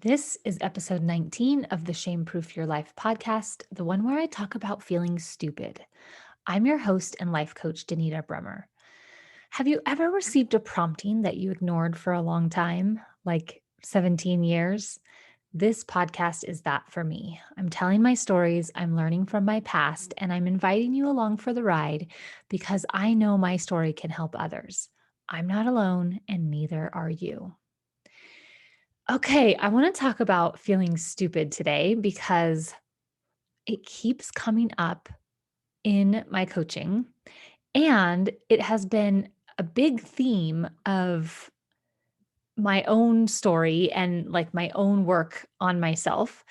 This is episode 19 of the Shame Proof Your Life podcast, the one where I talk about feeling stupid. I'm your host and life coach, Danita Brummer. Have you ever received a prompting that you ignored for a long time, like 17 years? This podcast is that for me. I'm telling my stories, I'm learning from my past, and I'm inviting you along for the ride because I know my story can help others. I'm not alone, and neither are you. Okay, I want to talk about feeling stupid today because it keeps coming up in my coaching, and it has been a big theme of my own story and like my own work on myself.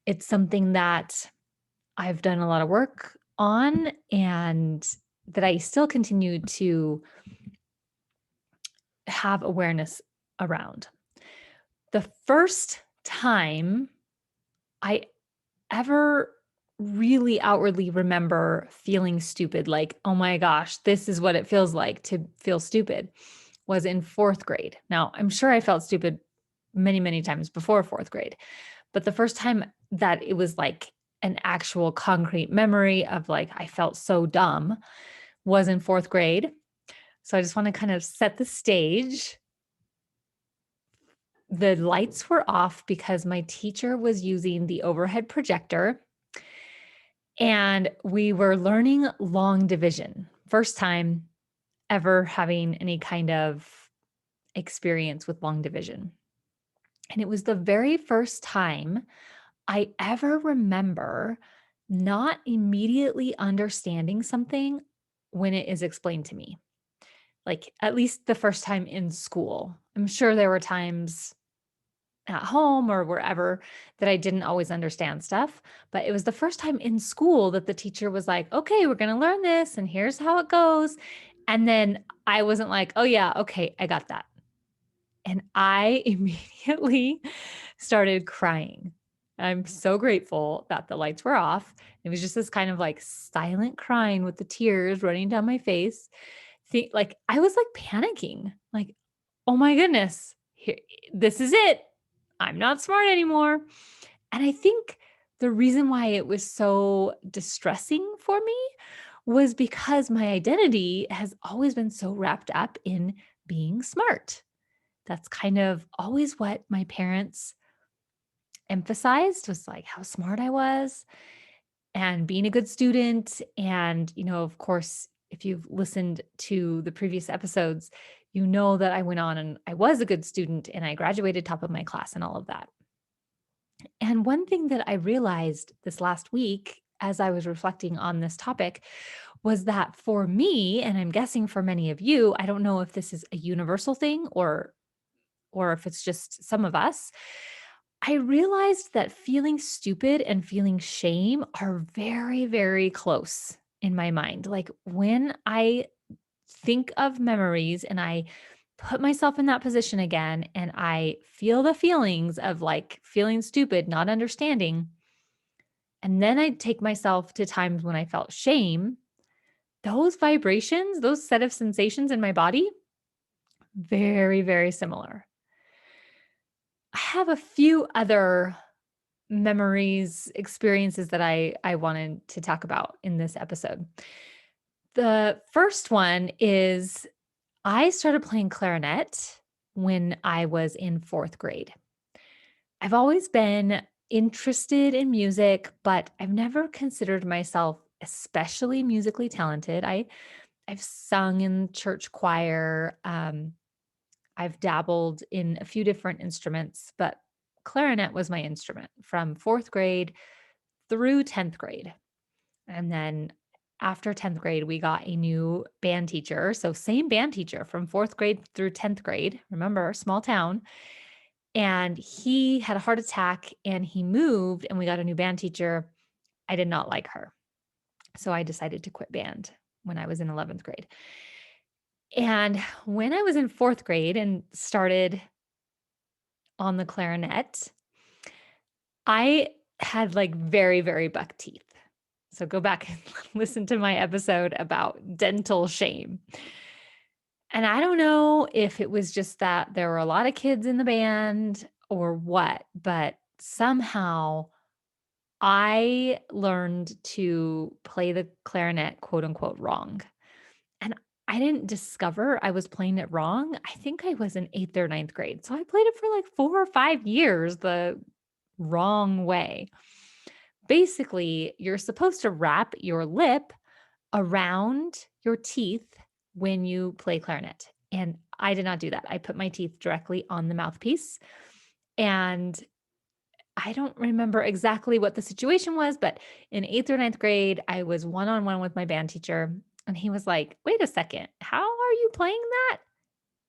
It's something that I've done a lot of work on and that I still continue to have awareness around. The first time I ever really outwardly remember feeling stupid, like, oh my gosh, this is what it feels like to feel stupid, was in fourth grade. Now, I'm sure I felt stupid many, many times before fourth grade, but the first time that it was like an actual concrete memory of like, I felt so dumb was in fourth grade. So I just want to kind of set the stage. The lights were off because my teacher was using the overhead projector and we were learning long division. First time ever having any kind of experience with long division. And it was the very first time I ever remember not immediately understanding something when it is explained to me. Like, at least the first time in school. I'm sure there were times at home or wherever that I didn't always understand stuff. But it was the first time in school that the teacher was like, okay, we're going to learn this and here's how it goes. And then I wasn't like, oh, yeah, okay, I got that. And I immediately started crying. I'm so grateful that the lights were off. It was just this kind of like silent crying with the tears running down my face. Like I was like panicking, like, oh my goodness, this is it. I'm not smart anymore. And I think the reason why it was so distressing for me was because my identity has always been so wrapped up in being smart. That's kind of always what my parents emphasized was like how smart I was and being a good student. And, of course, if you've listened to the previous episodes, you know that I went on and I was a good student and I graduated top of my class and all of that. And one thing that I realized this last week as I was reflecting on this topic was that for me, and I'm guessing for many of you, I don't know if this is a universal thing or if it's just some of us, I realized that feeling stupid and feeling shame are very, very close in my mind. Like when I think of memories and I put myself in that position again and I feel the feelings of like feeling stupid, not understanding, and then I take myself to times when I felt shame, those vibrations, those set of sensations in my body, very, very similar. I have a few other memories, experiences that I wanted to talk about in this episode. The first one is I started playing clarinet when I was in fourth grade. I've always been interested in music, but I've never considered myself especially musically talented. I've sung in church choir. I've dabbled in a few different instruments, but clarinet was my instrument from fourth grade through 10th grade. And then after 10th grade, we got a new band teacher. So, same band teacher from fourth grade through 10th grade. Remember, small town. And he had a heart attack and he moved, and we got a new band teacher. I did not like her. So, I decided to quit band when I was in 11th grade. And when I was in fourth grade and started on the clarinet, I had like very, very buck teeth. So go back and listen to my episode about dental shame. And I don't know if it was just that there were a lot of kids in the band or what, but somehow I learned to play the clarinet, quote unquote, wrong. And I didn't discover I was playing it wrong. I think I was in eighth or ninth grade. So I played it for like 4 or 5 years the wrong way. Basically, you're supposed to wrap your lip around your teeth when you play clarinet. And I did not do that. I put my teeth directly on the mouthpiece. And I don't remember exactly what the situation was, but in eighth or ninth grade, I was one on one with my band teacher. And he was like, wait a second, how are you playing that?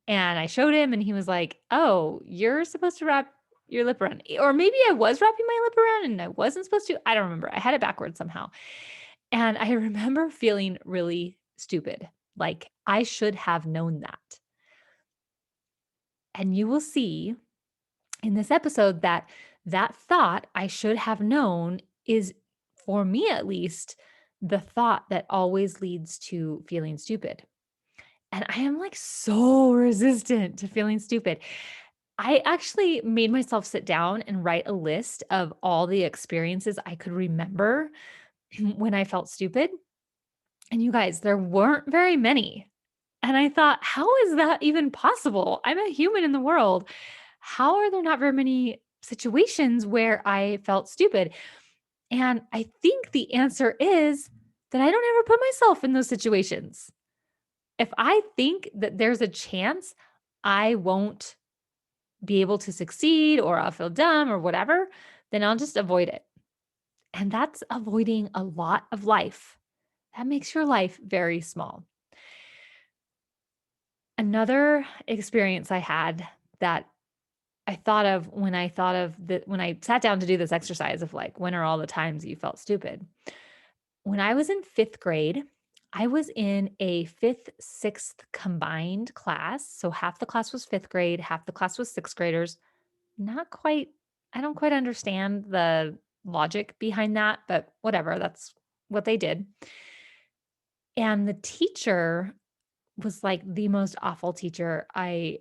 And I showed him, and he was like, oh, you're supposed to wrap your lip around. Or maybe I was wrapping my lip around and I wasn't supposed to. I don't remember. I had it backwards somehow. And I remember feeling really stupid. Like I should have known that. And you will see in this episode that that thought I should have known is, for me at least, the thought that always leads to feeling stupid. And I am like so resistant to feeling stupid. I actually made myself sit down and write a list of all the experiences I could remember when I felt stupid. And you guys, there weren't very many. And I thought, how is that even possible? I'm a human in the world. How are there not very many situations where I felt stupid? And I think the answer is that I don't ever put myself in those situations. If I think that there's a chance I won't be able to succeed or I'll feel dumb or whatever, then I'll just avoid it. And that's avoiding a lot of life. That makes your life very small. Another experience I had that I thought of when I sat down to do this exercise of like, when are all the times you felt stupid? When I was in fifth grade, I was in a fifth, sixth combined class. So half the class was fifth grade, half the class was sixth graders. Not quite, I don't quite understand the logic behind that, but whatever, that's what they did. And the teacher was like the most awful teacher I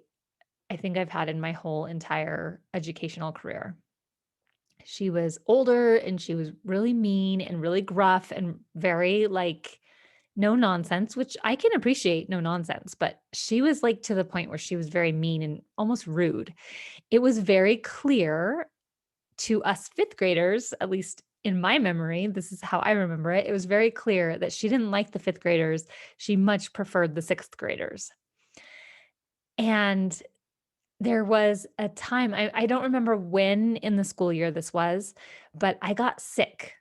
think I've had in my whole entire educational career. She was older and she was really mean and really gruff and very like no nonsense, which I can appreciate no nonsense, but she was like to the point where she was very mean and almost rude. It was very clear to us fifth graders, at least in my memory, this is how I remember it. It was very clear that she didn't like the fifth graders. She much preferred the sixth graders. And there was a time, I don't remember when in the school year this was, but I got sick,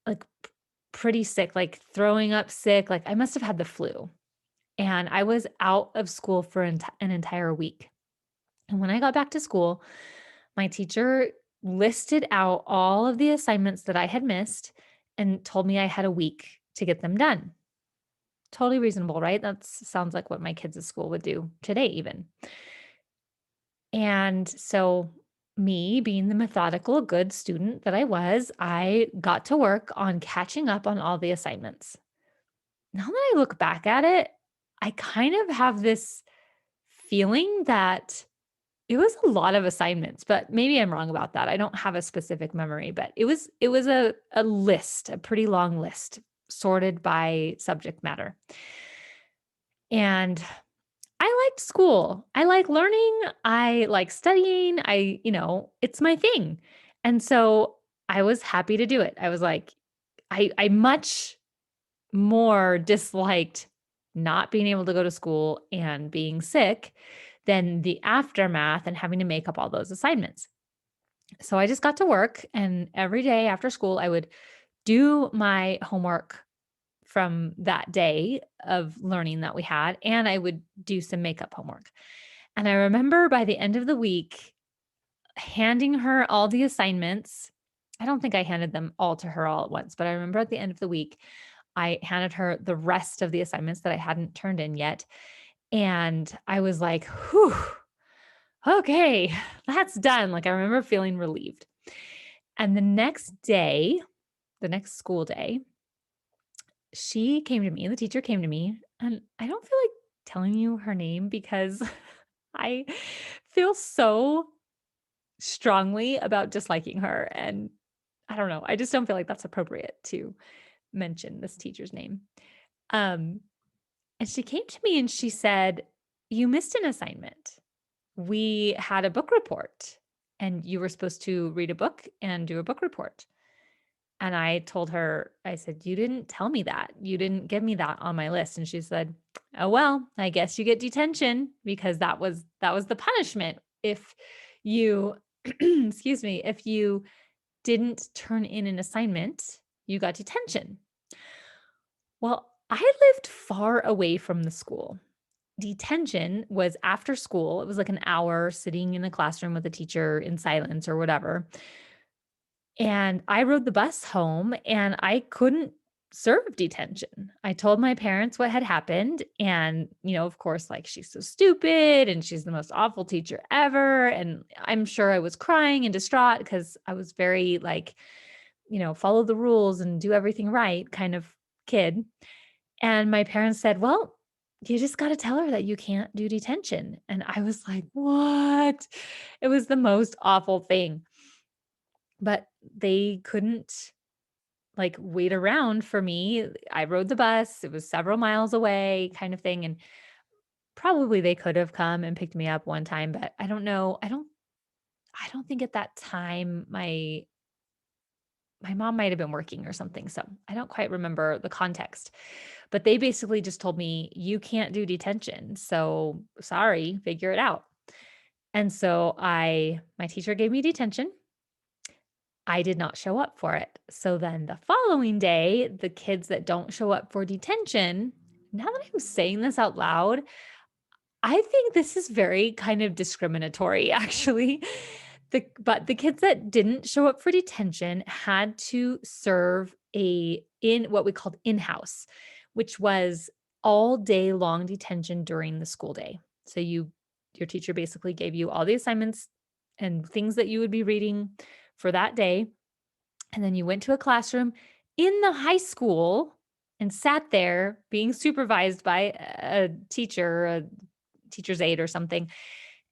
like pretty sick, like throwing up sick. Like I must have had the flu. And I was out of school for an entire week. And when I got back to school, my teacher listed out all of the assignments that I had missed and told me I had a week to get them done. Totally reasonable, right? That sounds like what my kids at school would do today, even. And so, me being the methodical, good student that I was, I got to work on catching up on all the assignments. Now that I look back at it, I kind of have this feeling that it was a lot of assignments, but maybe I'm wrong about that. I don't have a specific memory, but it was a list, a pretty long list sorted by subject matter. And I liked school. I like learning. I like studying. It's my thing. And so I was happy to do it. I was like, I much more disliked not being able to go to school and being sick than the aftermath and having to make up all those assignments. So I just got to work, and every day after school, I would do my homework from that day of learning that we had, and I would do some makeup homework. And I remember by the end of the week handing her all the assignments. I don't think I handed them all to her all at once, but I remember at the end of the week, I handed her the rest of the assignments that I hadn't turned in yet. And I was like, whew, okay, that's done. Like I remember feeling relieved. And the next day, the next school day, she came to me, the teacher came to me, and I don't feel like telling you her name because I feel so strongly about disliking her. And I don't know. I just don't feel like that's appropriate to mention this teacher's name. Um, and she came to me and she said, "You missed an assignment. We had a book report and you were supposed to read a book and do a book report." And I told her, I said, "You didn't tell me that. You didn't give me that on my list." And she said, "Oh, well, I guess you get detention because that was the punishment. If you, excuse me, if you didn't turn in an assignment, you got detention." Well, I lived far away from the school. Detention was after school. It was like an hour sitting in a classroom with a teacher in silence or whatever. And I rode the bus home and I couldn't serve detention. I told my parents what had happened. And, of course, like, she's so stupid and she's the most awful teacher ever. And I'm sure I was crying and distraught because I was very like, follow the rules and do everything right kind of kid. And my parents said, "Well, you just got to tell her that you can't do detention." And I was like, "What?" It was the most awful thing. But they couldn't like wait around for me. I rode the bus. It was several miles away kind of thing. And probably they could have come and picked me up one time, but I don't know. I don't think at that time my mom might have been working or something. So I don't quite remember the context. But they basically just told me, "You can't do detention. So sorry, figure it out." And so my teacher gave me detention. I did not show up for it. So then the following day, the kids that don't show up for detention, now that I'm saying this out loud, I think this is very kind of discriminatory, actually. But the kids that didn't show up for detention had to serve in what we called in-house, which was all day long detention during the school day. So your teacher basically gave you all the assignments and things that you would be reading for that day. And then you went to a classroom in the high school and sat there being supervised by a teacher, a teacher's aide or something.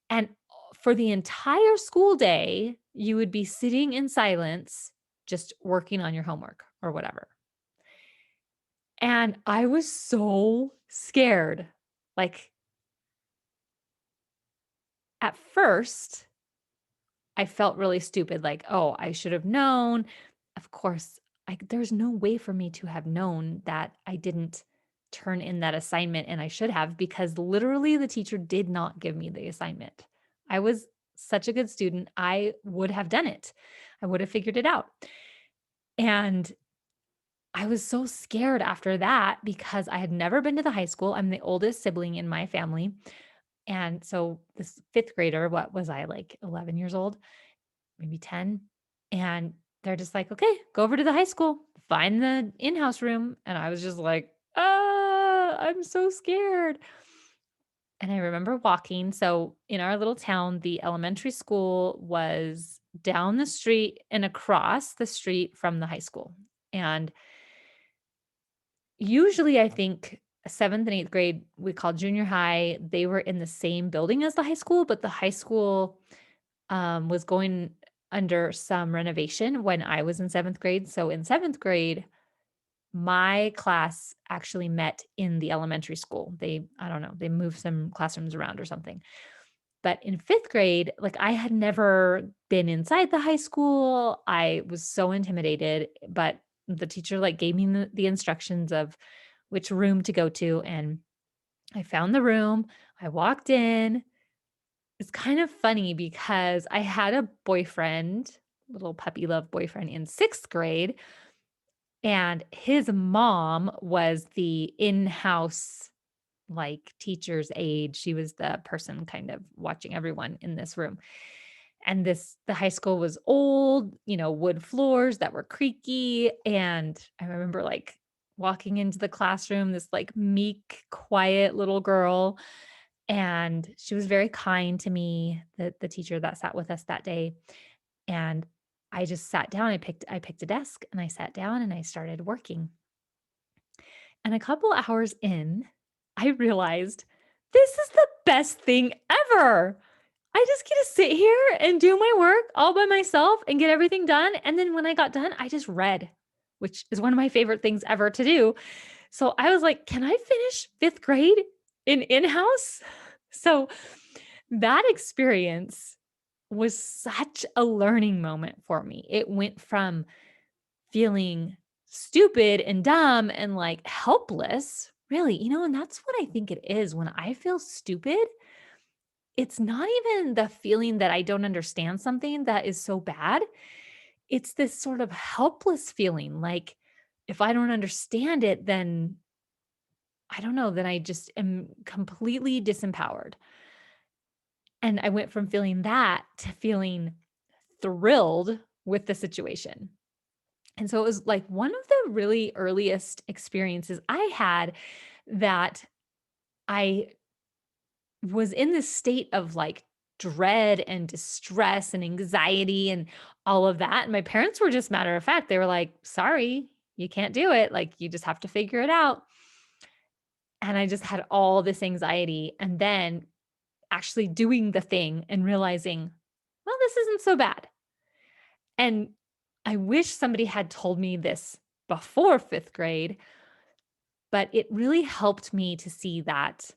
And for the entire school day, you would be sitting in silence, just working on your homework or whatever. And I was so scared. Like, at first, I felt really stupid, like, "Oh, I should have known." Of course, there's no way for me to have known that I didn't turn in that assignment, and I should have, because literally the teacher did not give me the assignment. I was such a good student, I would have done it. I would have figured it out. And I was so scared after that because I had never been to the high school. I'm the oldest sibling in my family. And so this 5th grader, what was I, like 11 years old? Maybe 10. And they're just like, "Okay, go over to the high school, find the in-house room." And I was just like, I'm so scared." And I remember walking. So in our little town, the elementary school was down the street and across the street from the high school. And usually, I think 7th and 8th grade, we call junior high, they were in the same building as the high school, but the high school was going under some renovation when I was in 7th grade. So in 7th grade, my class actually met in the elementary school. I don't know, they moved some classrooms around or something. But in 5th grade, like, I had never been inside the high school. I was so intimidated, but the teacher like gave me the instructions of which room to go to. And I found the room. I walked in. It's kind of funny because I had a boyfriend, little puppy love boyfriend in 6th grade, and his mom was the in-house, like, teacher's aide. She was the person kind of watching everyone in this room. And the high school was old, wood floors that were creaky. And I remember like walking into the classroom, this like meek, quiet little girl. And she was very kind to me, the teacher that sat with us that day. And I just sat down. I picked a desk and I sat down and I started working. And a couple hours in, I realized this is the best thing ever. I just get to sit here and do my work all by myself and get everything done. And then when I got done, I just read, which is one of my favorite things ever to do. So I was like, can I finish fifth grade in-house? So that experience was such a learning moment for me. It went from feeling stupid and dumb and like helpless, really, and that's what I think it is when I feel stupid. It's not even the feeling that I don't understand something that is so bad. It's this sort of helpless feeling like if I don't understand it, then I don't know, then I just am completely disempowered. And I went from feeling that to feeling thrilled with the situation. And so it was like one of the really earliest experiences I had that I was in this state of like dread and distress and anxiety and all of that. And my parents were just matter of fact, they were like, sorry, you can't do it. Like, you just have to figure it out. And I just had all this anxiety. And then actually doing the thing and realizing, well, this isn't so bad. And I wish somebody had told me this before fifth grade, but it really helped me to see that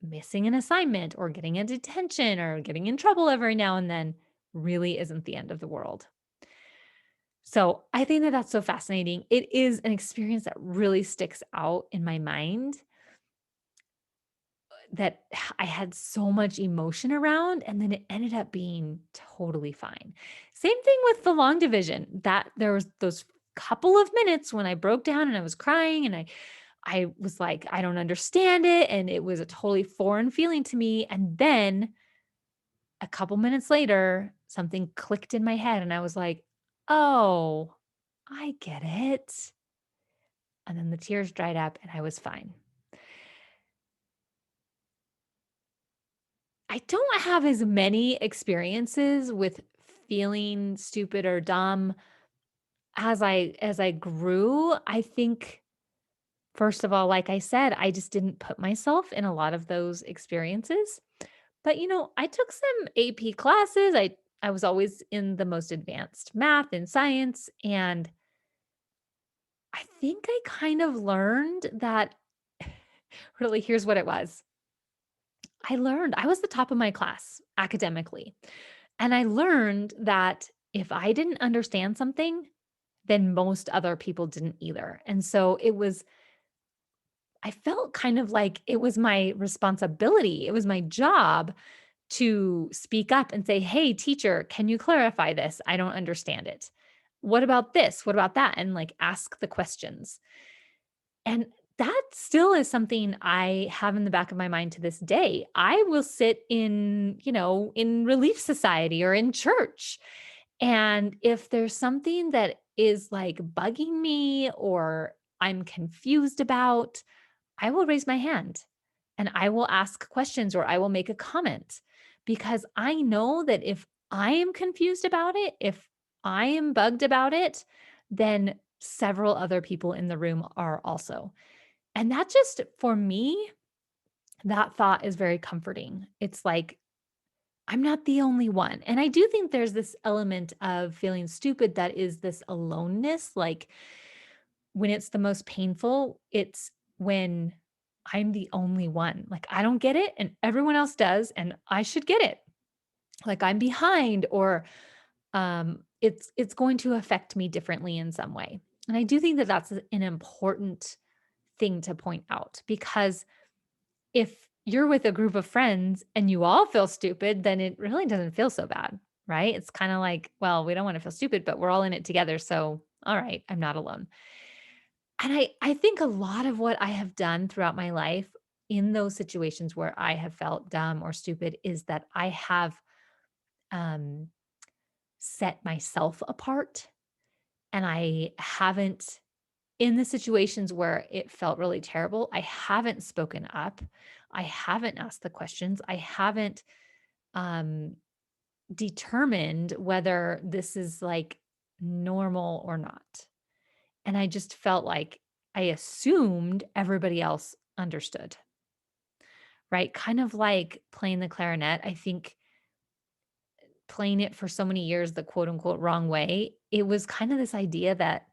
missing an assignment or getting a detention or getting in trouble every now and then really isn't the end of the world. So I think that that's so fascinating. It is an experience that really sticks out in my mind that I had so much emotion around, and then it ended up being totally fine. Same thing with the long division. That there was those couple of minutes when I broke down and I was crying and I was like, I don't understand it. And it was a totally foreign feeling to me. And then a couple minutes later, something clicked in my head and I was like, oh, I get it. And then the tears dried up and I was fine. I don't have as many experiences with feeling stupid or dumb as I grew. I think first of all, like I said, I just didn't put myself in a lot of those experiences. But I took some AP classes. I was always in the most advanced math and science, and I think I kind of learned that really here's what it was. I learned I was the top of my class academically. And I learned that if I didn't understand something, then most other people didn't either. And so I felt kind of like it was my responsibility. It was my job to speak up and say, hey, teacher, can you clarify this? I don't understand it. What about this? What about that? And like ask the questions. And that still is something I have in the back of my mind to this day. I will sit in Relief Society or in church. And if there's something that is like bugging me or I'm confused about, I will raise my hand and I will ask questions or I will make a comment because I know that if I am confused about it, if I am bugged about it, then several other people in the room are also. And that just, for me, that thought is very comforting. It's like, I'm not the only one. And I do think there's this element of feeling stupid that is this aloneness. Like when it's the most painful, it's when I'm the only one. Like I don't get it and everyone else does, and I should get it. Like I'm behind or it's going to affect me differently in some way. And I do think that that's an important thing to point out because if you're with a group of friends and you all feel stupid, then it really doesn't feel so bad, right? It's kind of like, well, we don't want to feel stupid, but we're all in it together. So, all right, I'm not alone. And I think a lot of what I have done throughout my life in those situations where I have felt dumb or stupid is that I have um, set myself apart and I haven't in the situations where it felt really terrible, I haven't spoken up. I haven't asked the questions. I haven't um, determined whether this is like normal or not. And I just felt like I assumed everybody else understood, right? Kind of like playing the clarinet. I think playing it for so many years the quote unquote wrong way, it was kind of this idea that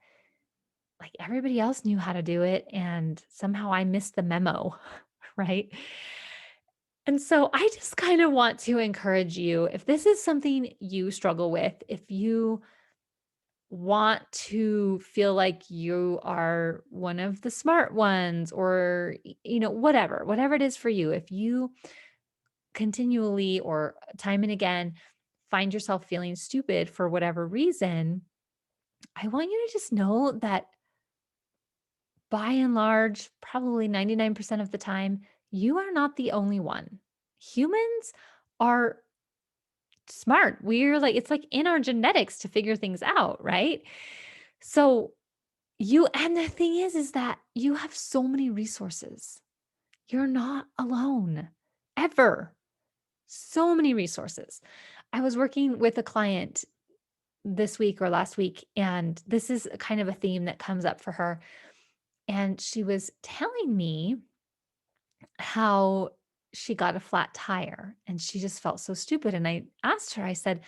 like everybody else knew how to do it and somehow I missed the memo, right? And so I just kind of want to encourage you if this is something you struggle with, if you want to feel like you are one of the smart ones or whatever it is for you, if you continually or time and again find yourself feeling stupid for whatever reason, I want you to just know that by and large, probably 99% of the time, you are not the only one. Humans are smart. We're like, it's like in our genetics to figure things out, right? So, and the thing is that you have so many resources. You're not alone ever. So many resources. I was working with a client this week or last week, and this is kind of a theme that comes up for her. And she was telling me how she got a flat tire and she just felt so stupid. And I asked her, I said,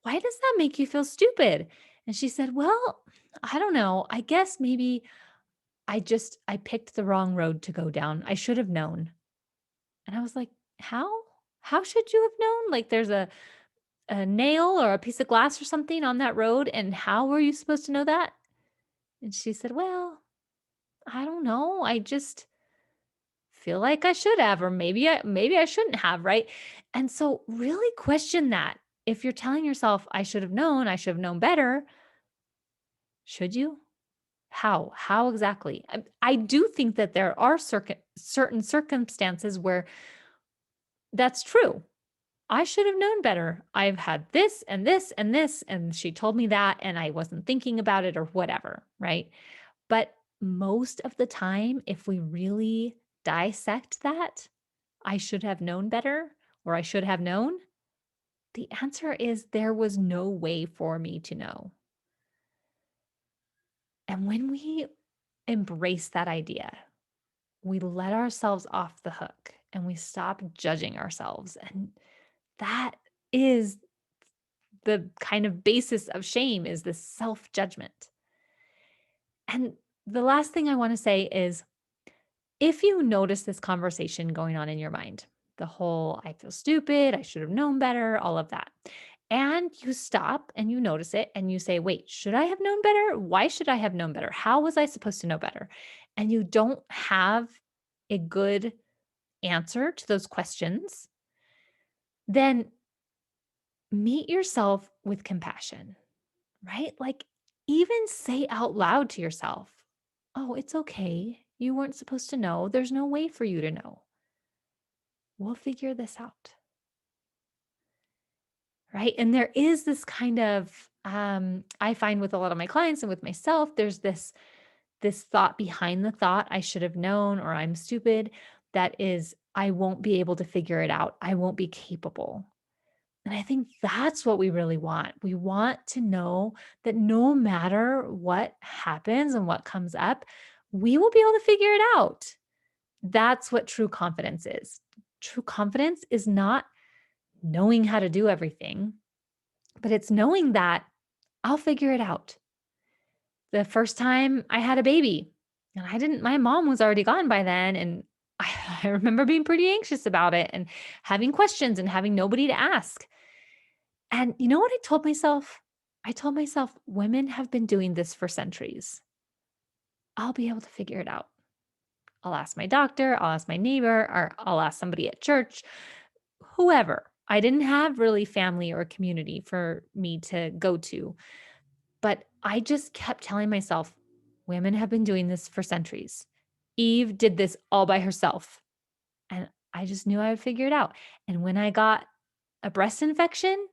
why does that make you feel stupid? And she said, well, I don't know. I guess maybe I picked the wrong road to go down. I should have known. And I was like, how? How should you have known? Like there's a nail or a piece of glass or something on that road. And how were you supposed to know that? And she said, well, I don't know. I just feel like I should have, or maybe I shouldn't have, right? And so really question that. If you're telling yourself, I should have known better, should you? How? How exactly? I do think that there are certain circumstances where that's true. I should have known better. I've had this and this and this, and she told me that, and I wasn't thinking about it or whatever, right? But most of the time, if we really dissect that, I should have known better or I should have known, the answer is there was no way for me to know. And when we embrace that idea, we let ourselves off the hook and we stop judging ourselves. And that is the kind of basis of shame is this self-judgment. And the last thing I want to say is if you notice this conversation going on in your mind, the whole I feel stupid, I should have known better, all of that. And you stop and you notice it and you say, wait, should I have known better? Why should I have known better? How was I supposed to know better? And you don't have a good answer to those questions, then meet yourself with compassion, right? Like even say out loud to yourself, oh, it's okay. You weren't supposed to know. There's no way for you to know. We'll figure this out. Right. And there is this kind of, I find with a lot of my clients and with myself, there's this thought behind the thought, I should have known, or I'm stupid. That is, I won't be able to figure it out. I won't be capable. And I think that's what we really want. We want to know that no matter what happens and what comes up, we will be able to figure it out. That's what true confidence is. True confidence is not knowing how to do everything, but it's knowing that I'll figure it out. The first time I had a baby, and my mom was already gone by then. And I remember being pretty anxious about it and having questions and having nobody to ask. And you know what I told myself? I told myself, women have been doing this for centuries. I'll be able to figure it out. I'll ask my doctor, I'll ask my neighbor, or I'll ask somebody at church, whoever. I didn't have really family or community for me to go to, but I just kept telling myself, women have been doing this for centuries. Eve did this all by herself. And I just knew I would figure it out. And when I got a breast infection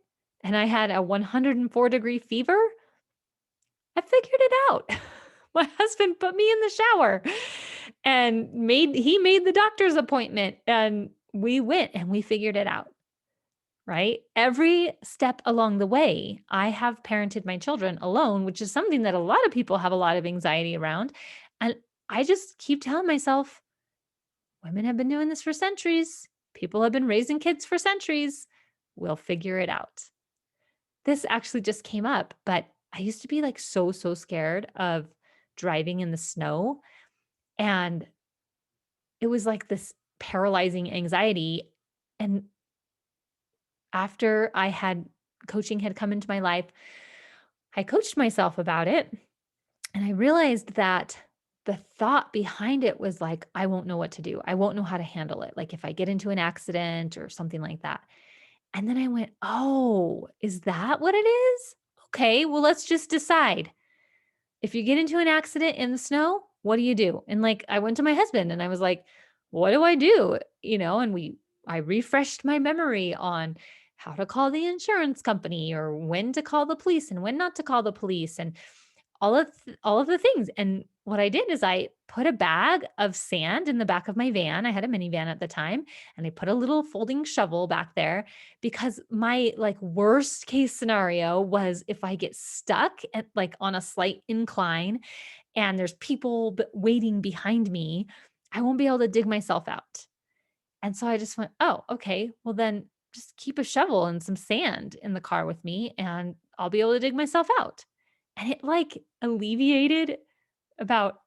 and I had a 104-degree fever, I figured it out. My husband put me in the shower and he made the doctor's appointment and we went and we figured it out. Right? Every step along the way, I have parented my children alone, which is something that a lot of people have a lot of anxiety around. And I just keep telling myself, women have been doing this for centuries. People have been raising kids for centuries. We'll figure it out. this actually just came up, but I used to be like so scared of driving in the snow. And it was like this paralyzing anxiety. And after I had coaching had come into my life, I coached myself about it. And I realized that the thought behind it was like, I won't know what to do. I won't know how to handle it. Like if I get into an accident or something like that. And then I went, oh, is that what it is? Okay, well, let's just decide. If you get into an accident in the snow, what do you do? And like, I went to my husband and I was like, what do I do? And I refreshed my memory on how to call the insurance company or when to call the police and when not to call the police and all of the things. And what I did is I put a bag of sand in the back of my van. I had a minivan at the time, and I put a little folding shovel back there because my like worst case scenario was if I get stuck at like on a slight incline and there's people waiting behind me, I won't be able to dig myself out. And so I just went, "Oh, okay. Well then just keep a shovel and some sand in the car with me and I'll be able to dig myself out." And it like alleviated about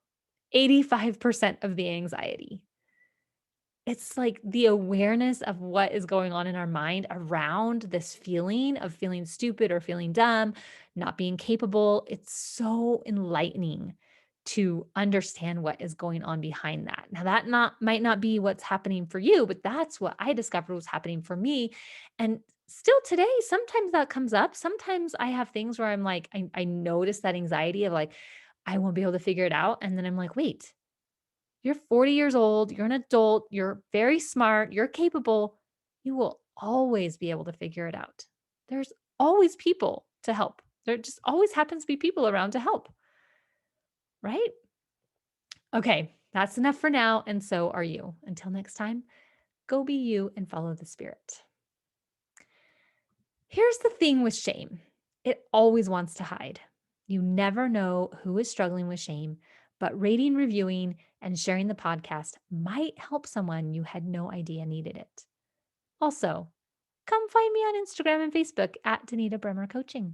85% of the anxiety. It's like the awareness of what is going on in our mind around this feeling of feeling stupid or feeling dumb, not being capable. It's so enlightening to understand what is going on behind that. Now that not might not be what's happening for you, but that's what I discovered was happening for me. And still today, sometimes that comes up. Sometimes I have things where I'm like, I notice that anxiety of like, I won't be able to figure it out. And then I'm like, wait, you're 40 years old, you're an adult, you're very smart, you're capable. You will always be able to figure it out. There's always people to help. There just always happens to be people around to help, right? Okay, that's enough for now. And so are you. Until next time, go be you and follow the spirit. Here's the thing with shame it always wants to hide. You never know who is struggling with shame, but rating, reviewing, and sharing the podcast might help someone you had no idea needed it. Also, come find me on Instagram and Facebook at Danita Bremer Coaching.